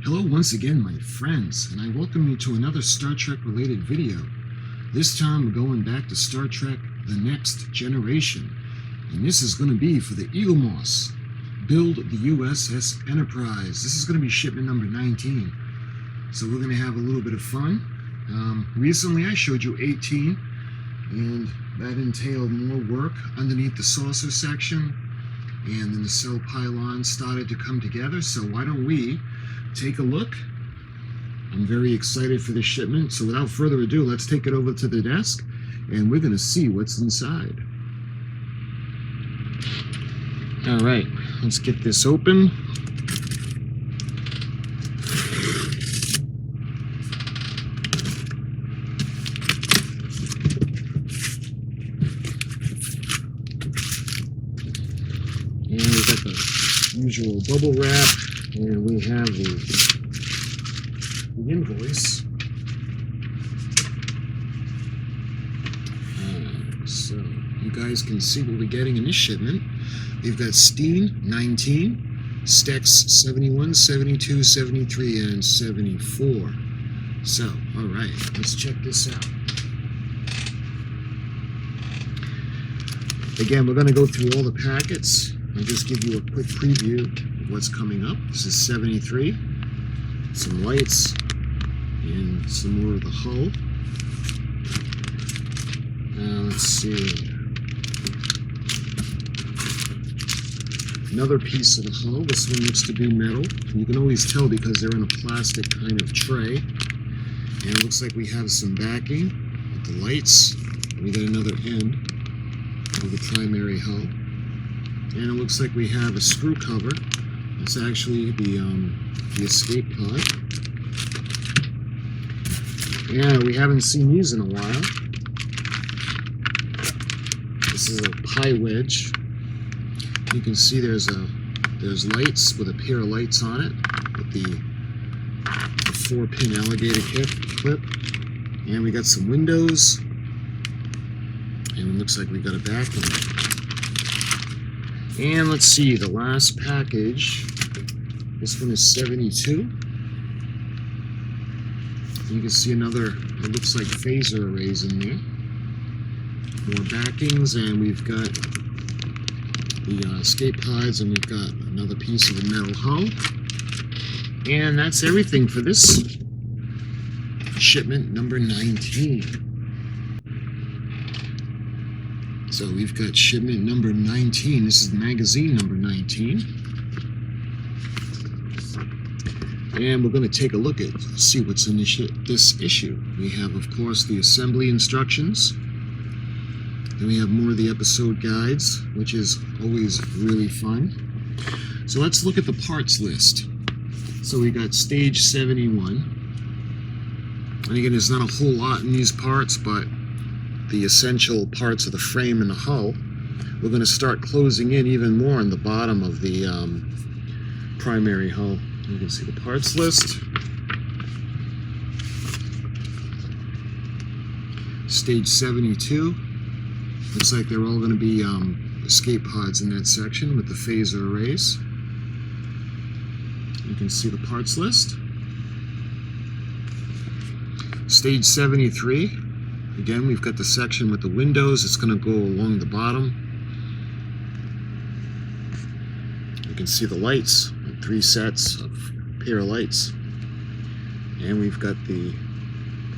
Hello once again, my friends, and I welcome you to another Star Trek related video. This time we're going back to Star Trek The Next Generation, and this is going to be for the Eaglemoss. Build the U.S.S. Enterprise. This is going to be shipment number 19. So we're going to have a little bit of fun. Recently I showed you 18, and that entailed more work underneath the saucer section, and then the cell pylons started to come together. So why don't we take a look? I'm very excited for this shipment, so without further ado, let's take it over to the desk and we're going to see what's inside. Alright, let's get this open. And we got the usual bubble wrap, and we have the invoice. So you guys can see what we're getting in this shipment. We've got Steen 19, Stex 71, 72, 73, and 74. So, alright, let's check this out. Again, we're going to go through all the packets and just give you a quick preview of what's coming up. This is 73, some lights, and some more of the hull. Let's see. Another piece of the hull. This one looks to be metal. You can always tell because they're in a plastic kind of tray. And it looks like we have some backing with the lights. We got another end of the primary hull. And it looks like we have a screw cover. It's actually the escape pod. Yeah, we haven't seen these in a while. This is a pie wedge. You can see there's lights with a pair of lights on it with the 4-pin alligator clip. And we got some windows. And it looks like we got a backing. And let's see, the last package. This one is 72. You can see another, it looks like phaser arrays in there. More backings, and we've got the escape pods, and we've got another piece of the metal hull. And that's everything for this shipment number 19. So we've got shipment number 19. This is magazine number 19. And we're going to take a look at, see what's in this issue. We have, of course, the assembly instructions. Then we have more of the episode guides, which is always really fun. So let's look at the parts list. So we got stage 71. And again, there's not a whole lot in these parts, but the essential parts of the frame and the hull. We're going to start closing in even more on the bottom of the primary hull. You can see the parts list. Stage 72. Looks like they're all going to be escape pods in that section with the phaser arrays. You can see the parts list. Stage 73. Again, we've got the section with the windows. It's going to go along the bottom. You can see the lights. 3 sets of pair of lights, and we've got the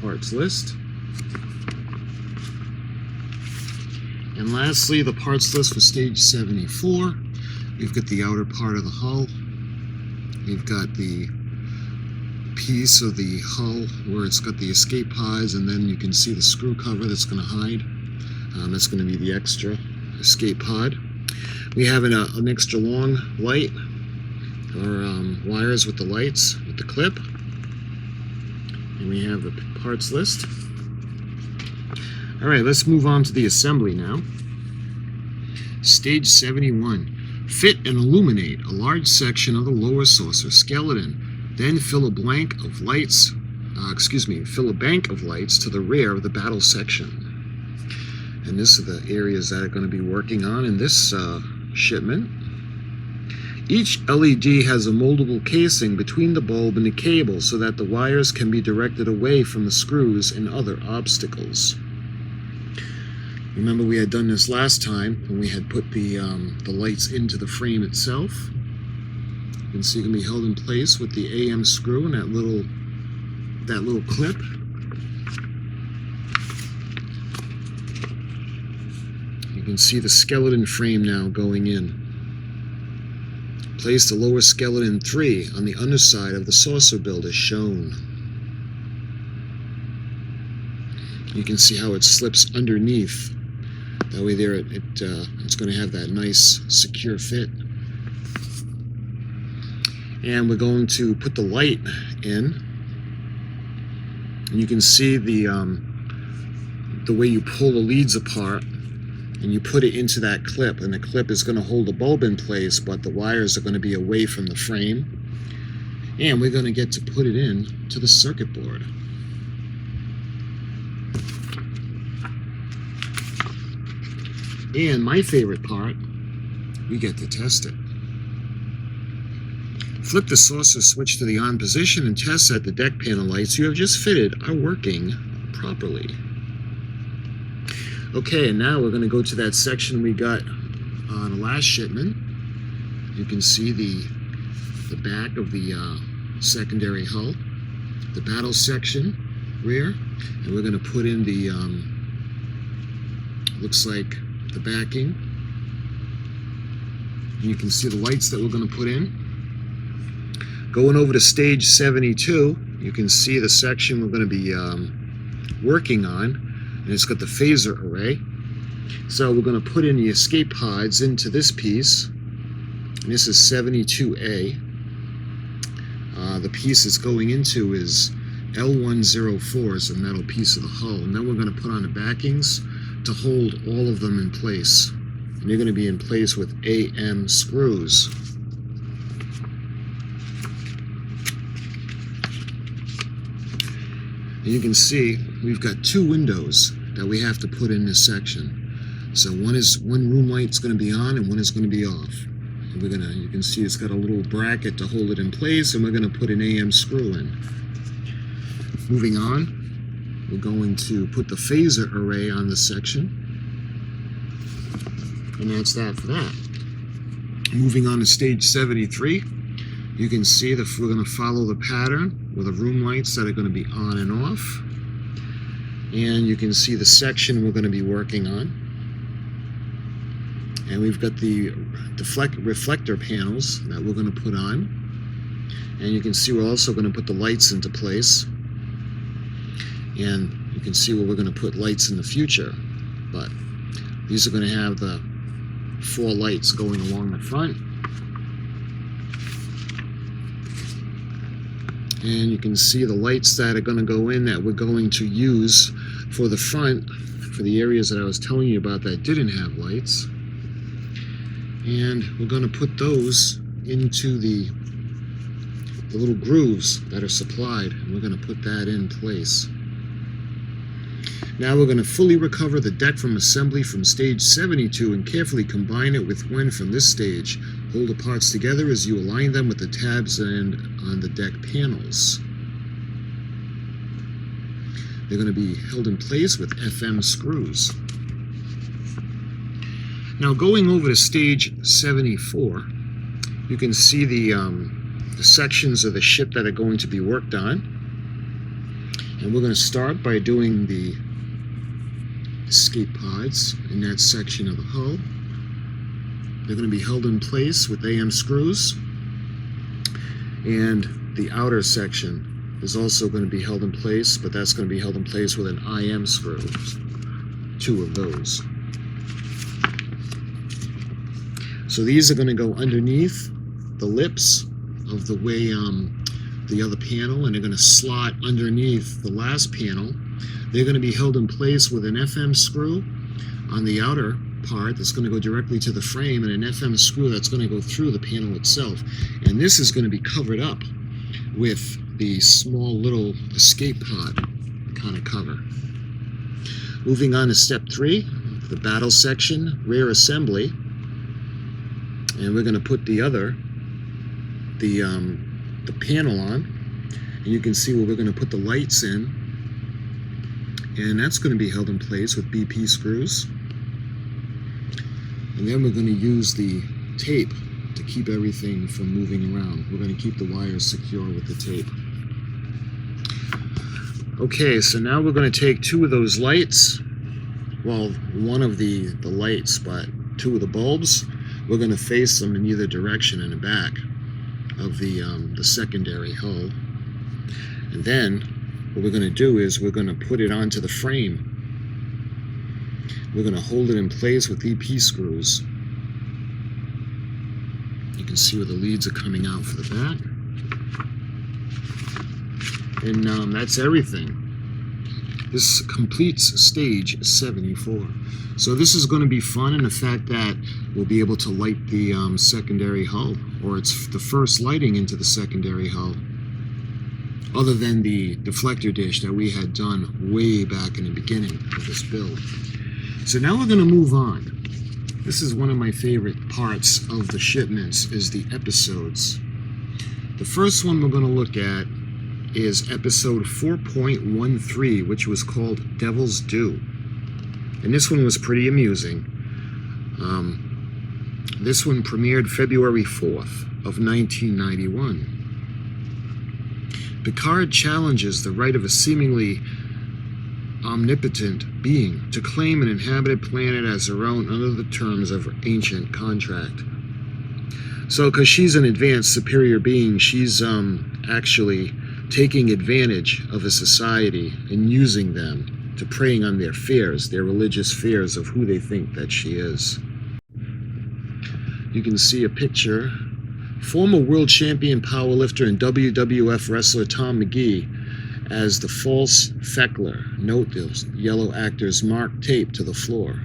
parts list, and lastly the parts list for stage 74. We've got the outer part of the hull, we've got the piece of the hull where it's got the escape pods, and then you can see the screw cover that's going to hide. That's going to be the extra escape pod. We have an extra long light, or wires with the lights, with the clip. And we have the parts list. Alright, let's move on to the assembly now. Stage 71. Fit and illuminate a large section of the lower saucer skeleton. Then fill a bank of lights to the rear of the battle section. And this are the areas that are going to be working on in this shipment. Each LED has a moldable casing between the bulb and the cable so that the wires can be directed away from the screws and other obstacles. Remember, we had done this last time when we had put the lights into the frame itself. You can see it can be held in place with the AM screw and that little clip. You can see the skeleton frame now going in. Place the lower skeleton 3 on the underside of the saucer build as shown. You can see how it slips underneath. That way there it's going to have that nice secure fit. And we're going to put the light in. And you can see the way you pull the leads apart and you put it into that clip, and the clip is going to hold the bulb in place, but the wires are going to be away from the frame. And we're going to get to put it in to the circuit board. And my favorite part, we get to test it. Flip the saucer switch to the on position and test that the deck panel lights you have just fitted are working properly. Okay, and now we're going to go to that section we got on the last shipment. You can see the back of the secondary hull, the battle section rear, and we're going to put in the, looks like the backing. And you can see the lights that we're going to put in. Going over to stage 72, you can see the section we're going to be working on. And it's got the phaser array. So we're going to put in the escape pods into this piece. And this is 72A. The piece it's going into is L104, is a metal piece of the hull. And then we're going to put on the backings to hold all of them in place. And they're going to be in place with AM screws. And you can see we've got 2 windows that we have to put in this section. So one room light's going to be on and one is going to be off. And you can see it's got a little bracket to hold it in place, and we're going to put an AM screw in. Moving on, we're going to put the phaser array on this section. And that's that for that. Moving on to stage 73. You can see that we're going to follow the pattern with the room lights that are going to be on and off. And you can see the section we're going to be working on. And we've got the reflector panels that we're going to put on. And you can see we're also going to put the lights into place. And you can see where we're going to put lights in the future. But these are going to have the 4 lights going along the front. And you can see the lights that are going to go in that we're going to use for the front, for the areas that I was telling you about that didn't have lights. And we're going to put those into the little grooves that are supplied, and we're going to put that in place. Now we're going to fully recover the deck from assembly from stage 72 and carefully combine it with one from this stage. Hold the parts together as you align them with the tabs and on the deck panels. They're going to be held in place with FM screws. Now going over to stage 74, you can see the sections of the ship that are going to be worked on. And we're going to start by doing the escape pods in that section of the hull. They're going to be held in place with AM screws. And the outer section is also going to be held in place, but that's going to be held in place with an IM screw. 2 of those. So these are going to go underneath the lips of the way the other panel, and they're going to slot underneath the last panel. They're going to be held in place with an FM screw on the outer part that's going to go directly to the frame, and an FM screw that's going to go through the panel itself. And this is going to be covered up with the small little escape pod kind of cover. Moving on to step 3, the battle section, rear assembly. And we're going to put the other the panel on, and you can see where we're going to put the lights in, and that's going to be held in place with BP screws. And then we're going to use the tape to keep everything from moving around. We're going to keep the wires secure with the tape. Okay, so now we're going to take two of those lights, well, one of the lights, but two of the bulbs. We're going to face them in either direction in the back of the secondary hull. And then what we're going to do is we're going to put it onto the frame. We're going to hold it in place with EP screws. You can see where the leads are coming out for the back. And that's everything. This completes stage 74. So this is going to be fun in the fact that we'll be able to light the secondary hull, or it's the first lighting into the secondary hull, other than the deflector dish that we had done way back in the beginning of this build. So now we're going to move on. This is one of my favorite parts of the shipments, is the episodes. The first one we're going to look at is episode 4.13, which was called Devil's Due. And this one was pretty amusing. This one premiered February 4th of 1991. Picard challenges the right of a seemingly omnipotent being to claim an inhabited planet as her own under the terms of ancient contract. So, because she's an advanced superior being, she's actually taking advantage of a society and using them to preying on their fears, their religious fears of who they think that she is. You can see a picture. Former world champion powerlifter and WWF wrestler Tom McGee as the false Feckler. Note those yellow actors marked tape to the floor.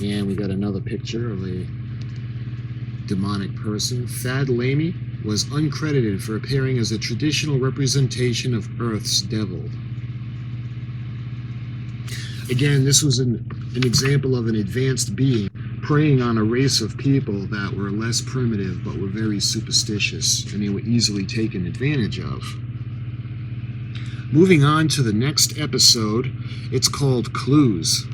And we got another picture of a demonic person. Thad Lamy was uncredited for appearing as a traditional representation of Earth's devil. Again, this was an example of an advanced being preying on a race of people that were less primitive but were very superstitious, and they were easily taken advantage of. Moving on to the next episode, it's called Clues.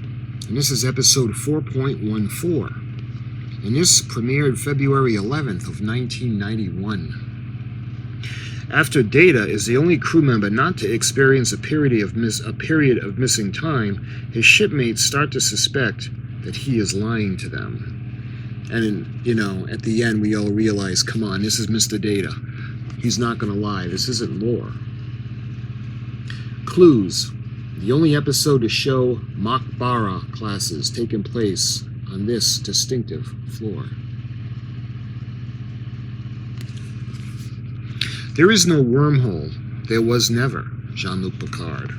And this is episode 4.14. And this premiered February 11th of 1991. After Data is the only crew member not to experience a period of missing time, his shipmates start to suspect that he is lying to them. And, you know, at the end we all realize, come on, this is Mr. Data. He's not going to lie. This isn't lore. Clues. The only episode to show Makbara classes taking place on this distinctive floor. There is no wormhole. There was never. Jean-Luc Picard.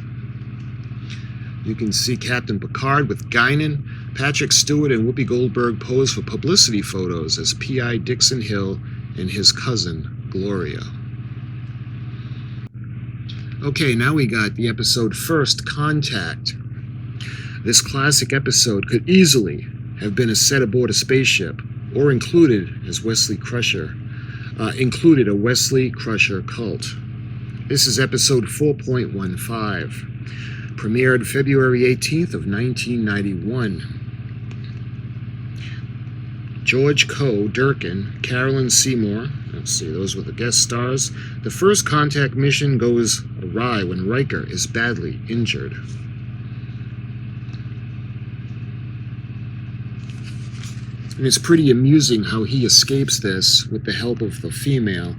You can see Captain Picard with Guinan, Patrick Stewart, and Whoopi Goldberg pose for publicity photos as P.I. Dixon Hill and his cousin, Gloria. Okay, now we got the episode First Contact. This classic episode could easily have been a set aboard a spaceship, or included a Wesley Crusher cult. This is episode 4.15. Premiered February 18th of 1991. George Coe, Durkin, Carolyn Seymour. Let's see, those were the guest stars. The First Contact mission goes awry when Riker is badly injured. And it's pretty amusing how he escapes this with the help of the female.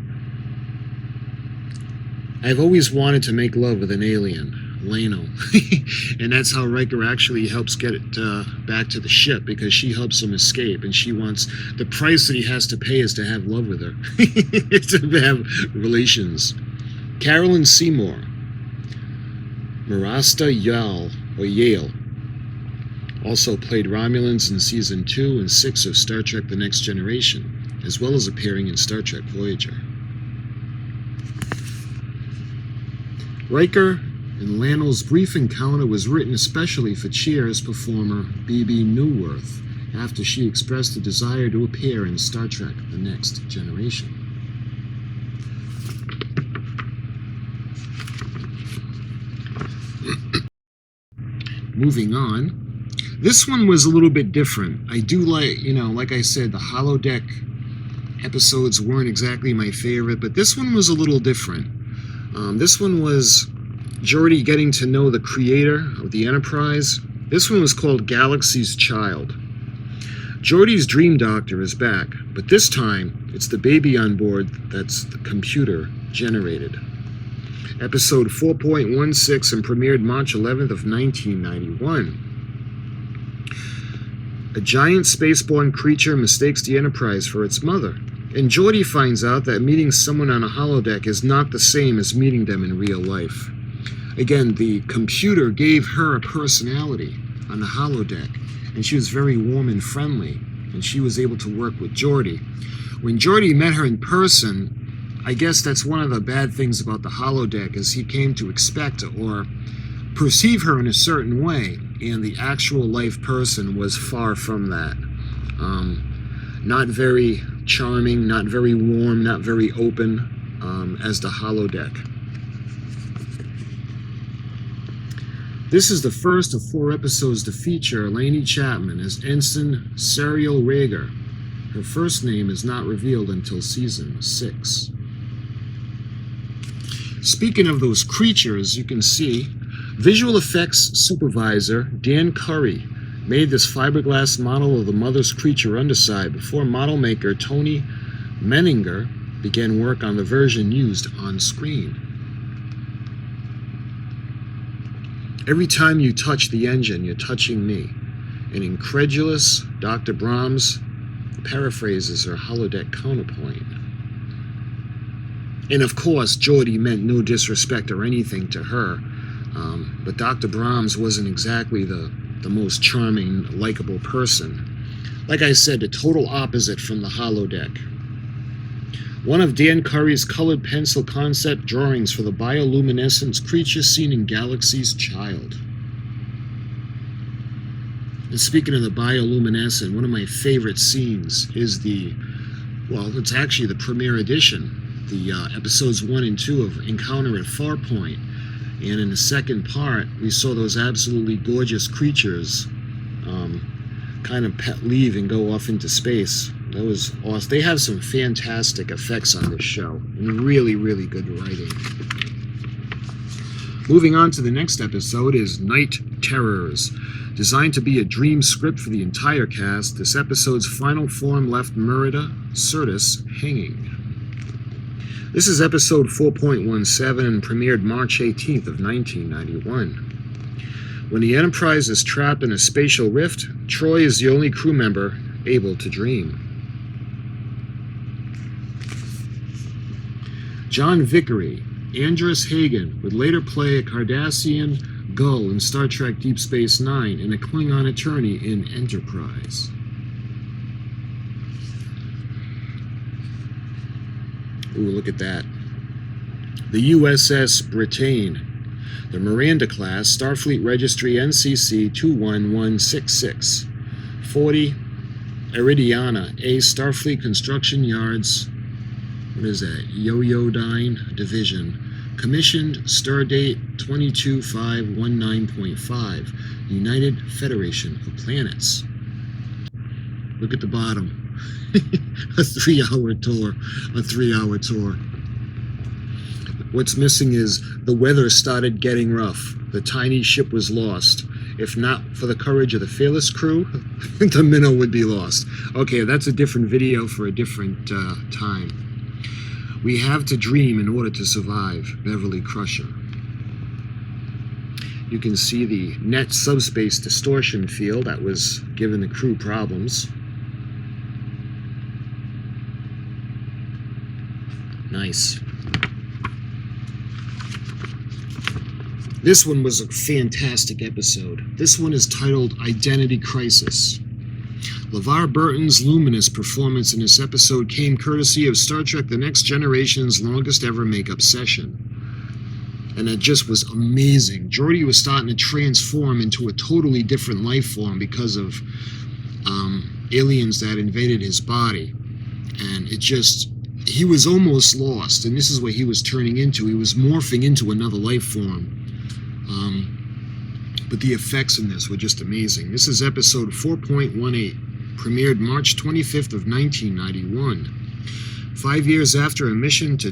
I've always wanted to make love with an alien, Lano. And that's how Riker actually helps get it back to the ship, because she helps him escape, and she wants, the price that he has to pay is to have love with her. To have relations. Carolyn Seymour. Marasta Yale. Also played Romulans in Season 2 and 6 of Star Trek The Next Generation, as well as appearing in Star Trek Voyager. Riker and Lannel's brief encounter was written especially for Cheers performer B.B. Newworth after she expressed a desire to appear in Star Trek The Next Generation. Moving on, this one was a little bit different. I do like, like I said, the holodeck episodes weren't exactly my favorite, but this one was a little different. This one was Geordi getting to know the creator of the Enterprise. This one was called Galaxy's Child. Geordi's dream doctor is back, but this time it's the baby on board that's the computer generated. Episode 4.16 and premiered March 11th of 1991. A giant spaceborne creature mistakes the Enterprise for its mother, and Geordi finds out that meeting someone on a holodeck is not the same as meeting them in real life. Again, the computer gave her a personality on the holodeck, and she was very warm and friendly, and she was able to work with Geordi. When Geordi met her in person, I guess that's one of the bad things about the holodeck, is he came to expect or perceive her in a certain way, and the actual life person was far from that. Not very charming, not very warm, not very open as the holodeck. This is the first of 4 episodes to feature Lainey Chapman as Ensign Serial Rager. Her first name is not revealed until season 6. Speaking of those creatures, you can see visual effects supervisor Dan Curry made this fiberglass model of the mother's creature underside before model maker Tony Menninger began work on the version used on screen. Every time you touch the engine, you're touching me. An incredulous Dr. Brahms paraphrases her holodeck counterpoint. And of course, Geordi meant no disrespect or anything to her, but Dr. Brahms wasn't exactly the most charming, likable person. Like I said, the total opposite from the holodeck. One of Dan Curry's colored pencil concept drawings for the bioluminescence creature seen in Galaxy's Child. And speaking of the bioluminescent, one of my favorite scenes is it's actually the premiere edition, the episodes 1 and 2 of Encounter at Farpoint. And in the second part, we saw those absolutely gorgeous creatures kind of leave and go off into space. That was awesome. They have some fantastic effects on this show, and really, really good writing. Moving on to the next episode is Night Terrors. Designed to be a dream script for the entire cast, this episode's final form left Merida Sirtis hanging. This is episode 4.17 and premiered March 18th of 1991. When the Enterprise is trapped in a spatial rift, Troy is the only crew member able to dream. John Vickery, Andrus Hagen, would later play a Cardassian gull in Star Trek Deep Space Nine and a Klingon attorney in Enterprise. Ooh, look at that. The U.S.S. Britannia, the Miranda class, Starfleet Registry NCC-1701-D, 40 Iridiana, A Starfleet Construction Yards, what is that, Yoyodyne Division, commissioned, stardate 22519.5, United Federation of Planets. Look at the bottom. A 3-hour tour. What's missing is the weather started getting rough. The tiny ship was lost. If not for the courage of the fearless crew, the minnow would be lost. Okay, that's a different video for a different time. We have to dream in order to survive, Beverly Crusher. You can see the net subspace distortion field that was giving the crew problems. Nice. This one was a fantastic episode. This one is titled Identity Crisis. LeVar Burton's luminous performance in this episode came courtesy of Star Trek The Next Generation's longest ever makeup session. And it just was amazing. Geordi was starting to transform into a totally different life form because of aliens that invaded his body. And he was almost lost. And this is what he was turning into. He was morphing into another life form. But the effects in this were just amazing. This is episode 4.18, premiered March 25th of 1991. 5 years after a mission to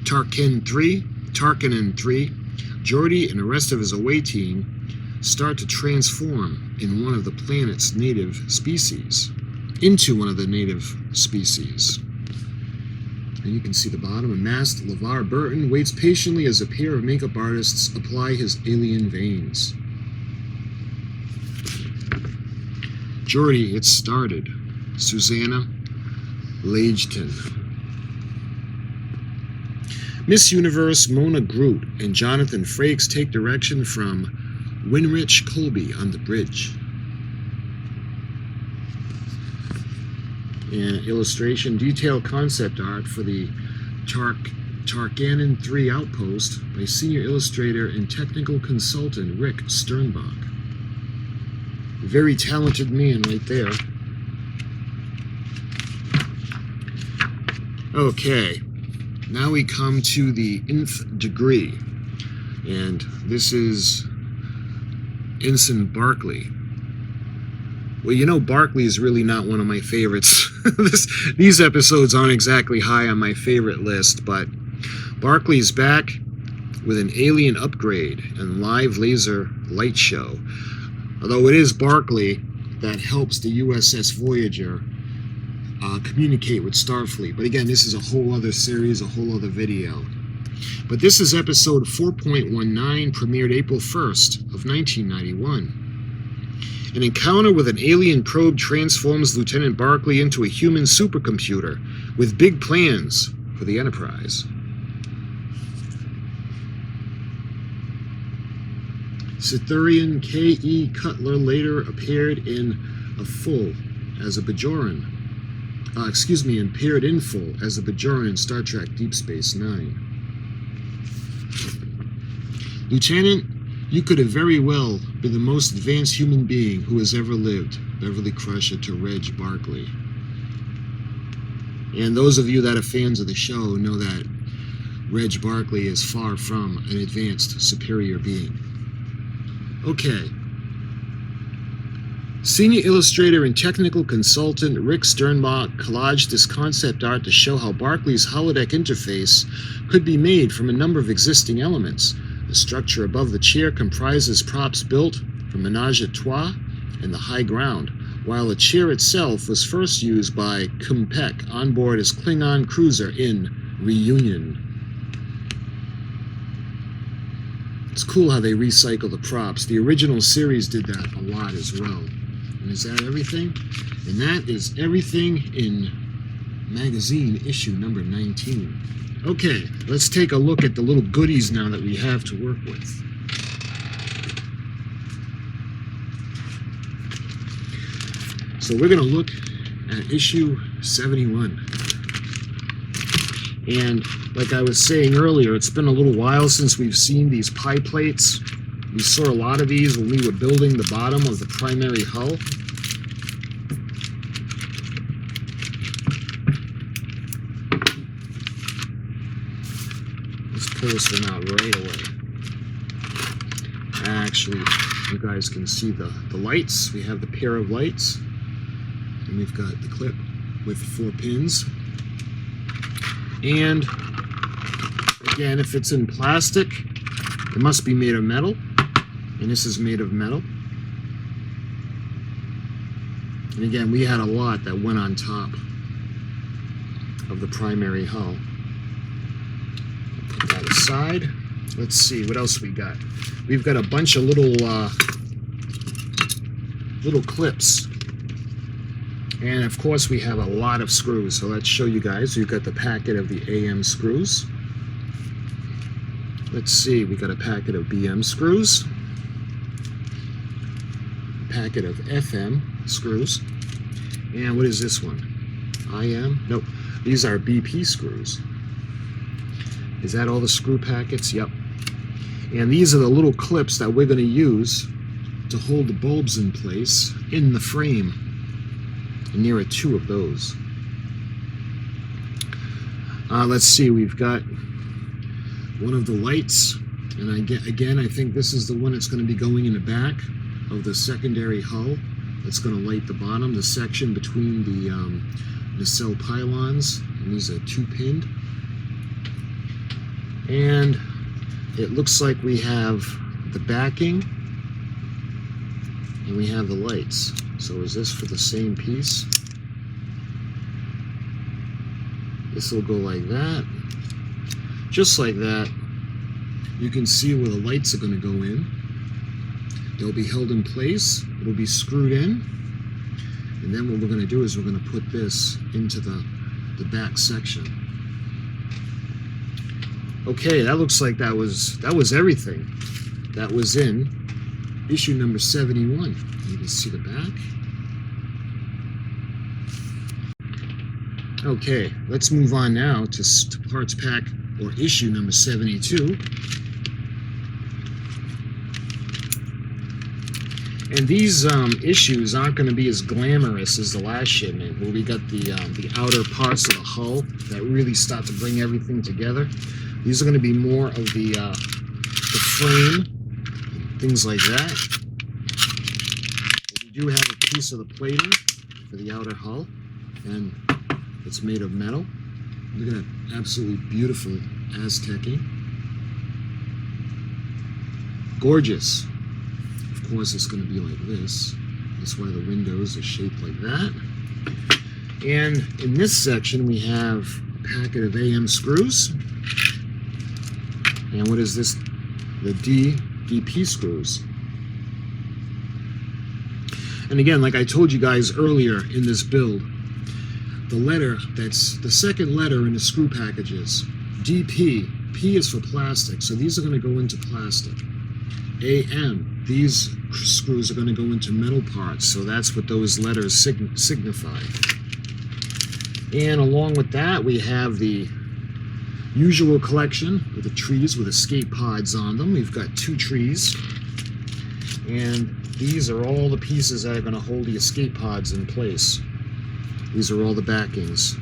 Tarkin 3, Geordi and the rest of his away team start to transform in one of the planet's native species, into one of the native species. And you can see the bottom. A masked LeVar Burton waits patiently as a pair of makeup artists apply his alien veins. Geordi, it started. Susanna Lageton. Miss Universe Mona Groot and Jonathan Frakes take direction from Winrich Colby on the bridge. And illustration, detailed concept art for the Tarkanan 3 outpost by senior illustrator and technical consultant Rick Sternbach. Very talented man right there. Okay, now we come to the nth degree, and this is Ensign Barclay. Well, you know, Barclay is really not one of my favorites. These episodes aren't exactly high on my favorite list, but Barclay's back with an alien upgrade and live laser light show. Although it is Barclay that helps the U.S.S. Voyager communicate with Starfleet. But again, this is a whole other series, a whole other video. But this is episode 4.19, premiered April 1st of 1991. An encounter with an alien probe transforms Lieutenant Barclay into a human supercomputer with big plans for the Enterprise. Cytherean K.E. Cutler later appeared in full as a Bajoran. Appeared in full as a Bajoran in Star Trek Deep Space Nine. Lieutenant, you could have very well been the most advanced human being who has ever lived. Beverly Crusher to Reg Barclay. And those of you that are fans of the show know that Reg Barclay is far from an advanced, superior being. Okay. Senior illustrator and technical consultant Rick Sternbach collaged this concept art to show how Barclay's holodeck interface could be made from a number of existing elements. The structure above the chair comprises props built from Menage a Trois and the high ground, while the chair itself was first used by Kumpek on board his Klingon cruiser in Reunion. It's cool how they recycle the props. The original series did that a lot as well. And is that everything? And that is everything in magazine issue number 19. Okay, let's take a look at the little goodies now that we have to work with. So we're going to look at issue 71. And like I was saying earlier, it's been a little while since we've seen these pie plates. We saw a lot of these when we were building the bottom of the primary hull. Let's pull this one out right away. Actually, you guys can see the lights. We have the pair of lights. And we've got the clip with 4 pins. And again, if it's in plastic, it must be made of metal. And this is made of metal. And again, we had a lot that went on top of the primary hull. Put that aside. Let's see what else we got. We've got a bunch of little clips. And of course we have a lot of screws. So let's show you guys. We've got the packet of the AM screws. Let's see, we got a packet of BM screws. A packet of FM screws. And what is this one? IM? Nope. These are BP screws. Is that all the screw packets? Yep. And these are the little clips that we're going to use to hold the bulbs in place in the frame. And there are 2 of those. Let's see, we've got one of the lights, and again, I think this is the one that's going to be going in the back of the secondary hull. That's going to light the bottom, the section between the nacelle pylons, and these are 2-pinned. And it looks like we have the backing and we have the lights. So is this for the same piece? This will go like that. Just like that. You can see where the lights are going to go in. They'll be held in place. It'll be screwed in. And then what we're going to do is we're going to put this into the back section. Okay, that looks like that was everything. That was in issue number 71. You can see the back. Okay, let's move on now to parts pack or issue number 72. And these issues aren't going to be as glamorous as the last shipment, where we got the outer parts of the hull that really start to bring everything together. These are going to be more of the frame, things like that. We do have a piece of the plating for the outer hull, and it's made of metal. Look at that absolutely beautiful Aztecing. Gorgeous. Of course, it's going to be like this. That's why the windows are shaped like that. And in this section, we have a packet of AM screws. And what is this? The DP screws. And again, like I told you guys earlier in this build, the letter, that's the second letter in the screw packages. DP, P is for plastic, so these are going to go into plastic. AM, these screws are going to go into metal parts, so that's what those letters signify. And along with that, we have the usual collection with the trees with escape pods on them. We've got 2 trees, and these are all the pieces that are going to hold the escape pods in place. These are all the backings.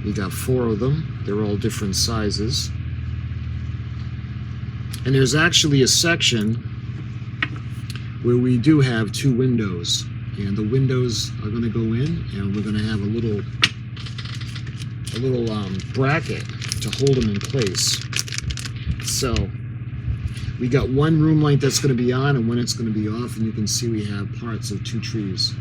We got 4 of them. They're all different sizes. And there's actually a section where we do have 2 windows. And the windows are going to go in, and we're going to have a little bracket to hold them in place. So we got one room light that's going to be on and one it's going to be off, and you can see we have parts of 2 trees.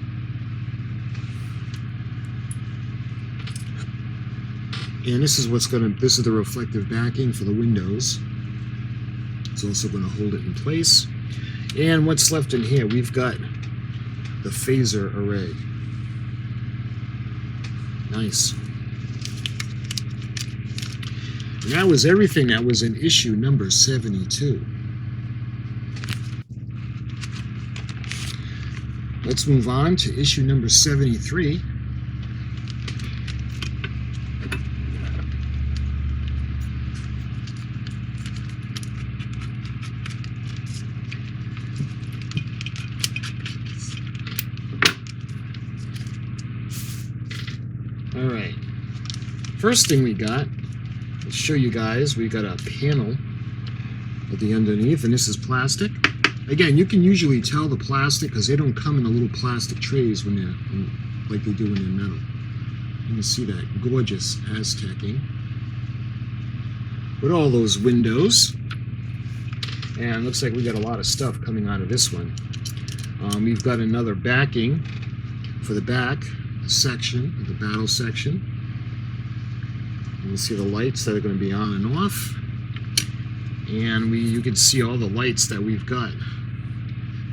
And this is this is the reflective backing for the windows. It's also going to hold it in place. And what's left in here, we've got the phaser array. Nice. And that was everything that was in issue number 72. Let's move on to issue number 73. All right. First thing we got, let's show you guys, we got a panel at the underneath, and this is plastic. Again, you can usually tell the plastic because they don't come in the little plastic trays when they're like they do when they're metal. You can see that gorgeous Aztecing with all those windows. And it looks like we got a lot of stuff coming out of this one. We've got another backing for the back section, the battle section. You can see the lights that are going to be on and off. And you can see all the lights that we've got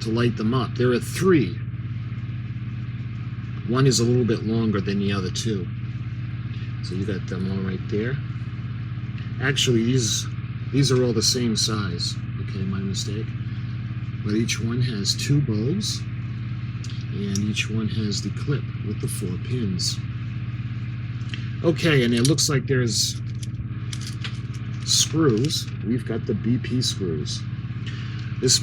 to light them up. There are 3. One is a little bit longer than the other 2. So you got them all right there. Actually, these are all the same size. Okay, my mistake. But each one has 2 bulbs, and each one has the clip with the 4 pins. Okay, and it looks like there's screws, we've got the BP screws. This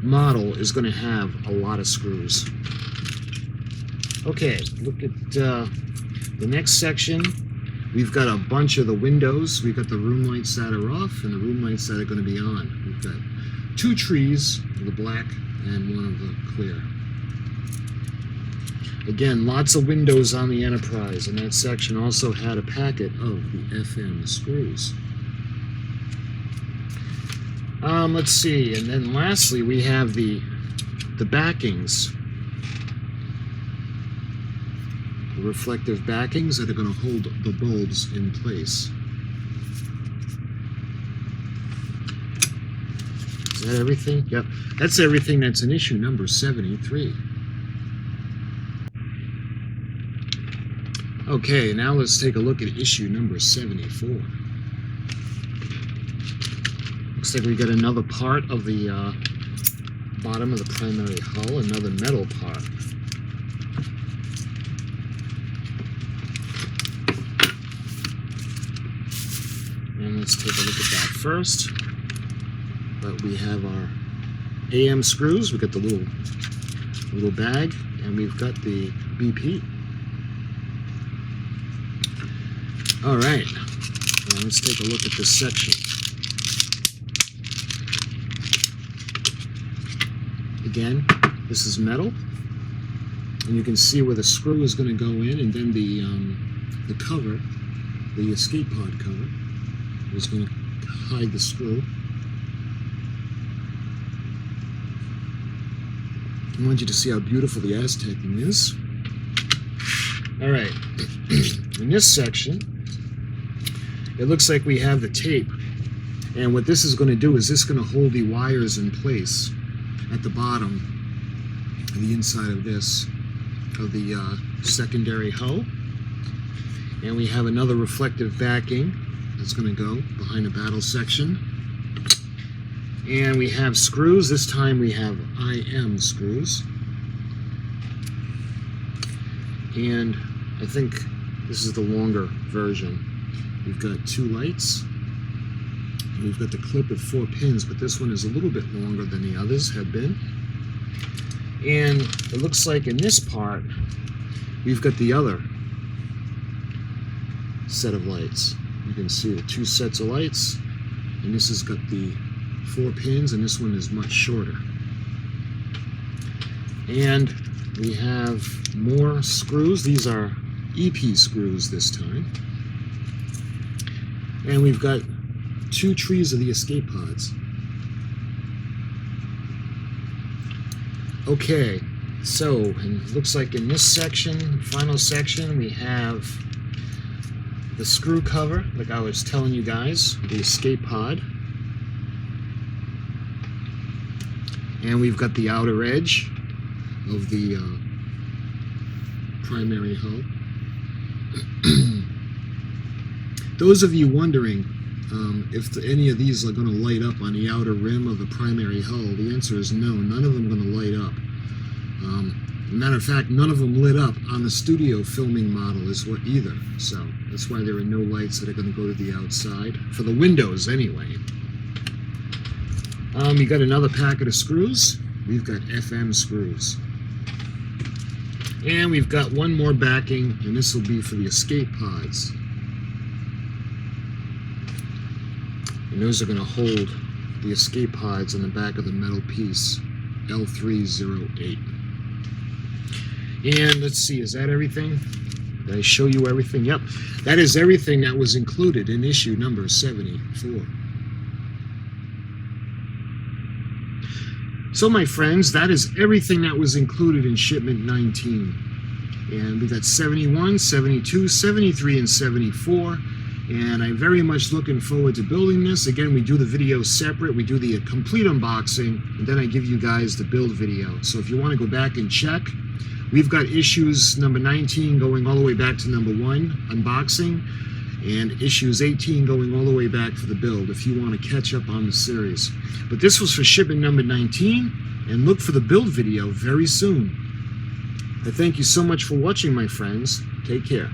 model is going to have a lot of screws. Okay, look at the next section. We've got a bunch of the windows. We've got the room lights that are off and the room lights that are going to be on. We've got 2 trees, the black and one of the clear. Again, lots of windows on the Enterprise, and that section also had a packet of the FM screws. Let's see, and then lastly we have the backings. The reflective backings that are going to hold the bulbs in place. Is that everything? Yep. That's everything that's in issue number 73. Okay, now let's take a look at issue number 74. Looks like we got another part of the bottom of the primary hull, another metal part. And let's take a look at that first. But we have our AM screws, we've got the little bag, and we've got the BP. All right, now let's take a look at this section. Again, this is metal, and you can see where the screw is going to go in, and then the cover, the escape pod cover, is going to hide the screw. I want you to see how beautiful the Aztecing is. All right, in this section, it looks like we have the tape, and what this is going to do is this is going to hold the wires in place at the bottom, the inside of this, of the secondary hull. And we have another reflective backing that's going to go behind the battle section. And we have screws. This time we have IM screws. And I think this is the longer version. We've got 2 lights. We've got the clip with 4 pins, but this one is a little bit longer than the others have been. And it looks like in this part, we've got the other set of lights. You can see the 2 sets of lights, and this has got the 4 pins, and this one is much shorter. And we have more screws. These are EP screws this time. And we've got 2 trees of the escape pods. Okay, so it looks like in this section, final section, we have the screw cover, like I was telling you guys, the escape pod. And we've got the outer edge of the primary hull. Those of you wondering if any of these are going to light up on the outer rim of the primary hull, the answer is no, none of them are going to light up. Matter of fact, none of them lit up on the studio filming model either. So that's why there are no lights that are going to go to the outside, for the windows anyway. You got another packet of screws. We've got FM screws. And we've got one more backing, and this will be for the escape pods. And those are going to hold the escape pods on the back of the metal piece, L308. And let's see, is that everything? Did I show you everything? Yep, that is everything that was included in issue number 74. So my friends, that is everything that was included in shipment 19. And we got 71, 72, 73, and 74. And I'm very much looking forward to building this. Again, we do the video separate. We do the complete unboxing, and then I give you guys the build video. So if you want to go back and check, we've got issues number 19 going all the way back to number 1, unboxing, and issues 18 going all the way back for the build if you want to catch up on the series. But this was for shipment number 19, and look for the build video very soon. I thank you so much for watching, my friends. Take care.